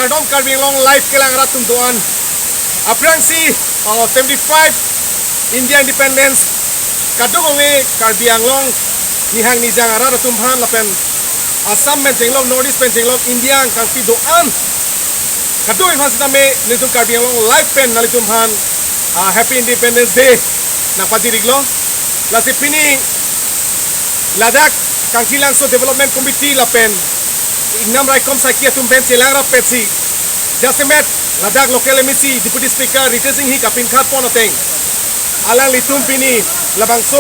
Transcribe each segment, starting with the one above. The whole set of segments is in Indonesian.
Kardom Karbi Anglong live kelang ratum tuan. Aprangsi 75 India Independence. Kadung only Karbi Anglong nihang ni jang ara ratum han lapen Assam men jenglong Northeast men jenglong India kang pi doan. Kadung infasi tame nitum Karbi Anglong live pen nalitum han Happy Independence Day nang padiriglo. Lasi pini Ladakh kang silang so development committee lapen Ignam Raikom Sakia tumben Chelangra Petsi Jasemet Ladakh local MEC Deputy Speaker Ritezing hi kapin khat ponateng Alang litum pini labangso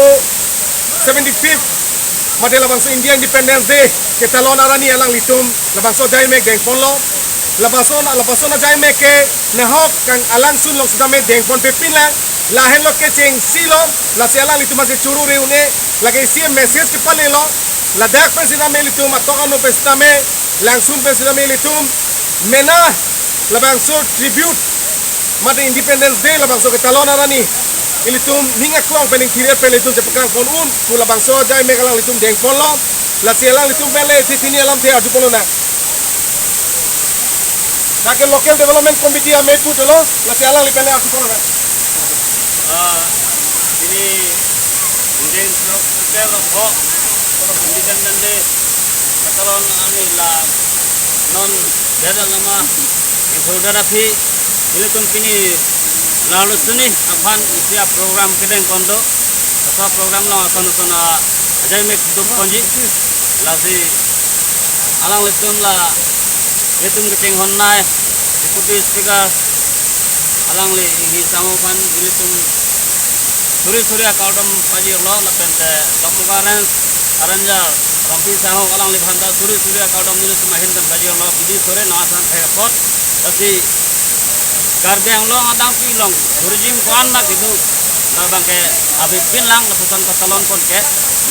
75th Made labangso India Independence Day Ketalon arani alang litum labangso jaime geng ponlo labangso na jaime ke nahok kang alang sun long sedame geng pon pepin lang lahen lo ke cheng silo la se alang litum ase churu reune lagay si message ke palelo Ladakh pensidame litum atokan no pensidame langsung pensidame litum mena labangso tribute made Independence Day labangso ketalon arani ilitum ninga kuang pening kiret pelitum cepekang ponun ku labangso jai mekalang litum deng ponlo la sielang litum pele titini alam te adu polona Kake local development committee ame pu dolo la sielang lipele adu polona ini Indian prepare ho Independence Day ketalon ani la non dada lama infography ini pini lalu sini apaan isia program kedeng kondo asal program lo akan sona aja mek dum konji lasi alang litum la litum kecing honnai deputy speaker alang li hi samopan litum suri akaudam pajir lo lapente dokmukaren aranja rampi sango alang li bhanda suri akaudam litum mahindan pajir lo bidi sore nasan thekot lasi Karbi Anglong adang pilong tourism kuan na gitu na bangke abi pinlang na pusan katalon kon ke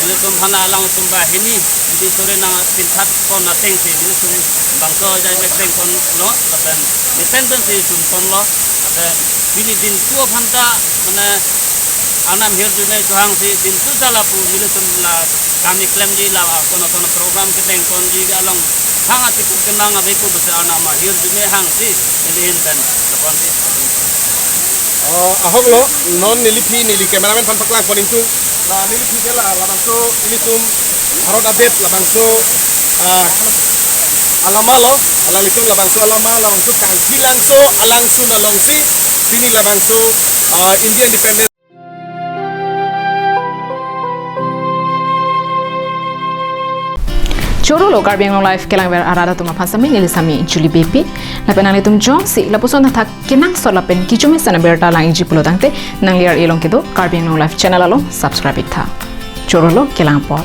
nilitum hana alang tumba hini di sore na pintat kon na teng si nilitum bangso jai mek teng kon lo lapen independence si kon lo lapen bini din tua phanta mane anam hir june johang si din tu salapu nilitum la kami klaim ji la kono program ke teng kon ji along hang ati ku kenang abi ku bese anak ma hir june hang si nilihin ten ahok lo non nilipi nili cameraman pan paklang poning tu la nilipi kela labangso ilitum harod update labangso alama lo alang litum labangso alama langso kang silangso alangso na longsi sini labangso India Independence Choro lo Karbi Anglong live kelang ber arada tuma phasami nilisami Julie BP lapen ani tum jong si lapuson thak kenang so lapen kichumi sana berta lang ji pulo tangte nang liar elong kedo Karbi Anglong live channel alo subscribe tha choro lo kelang pot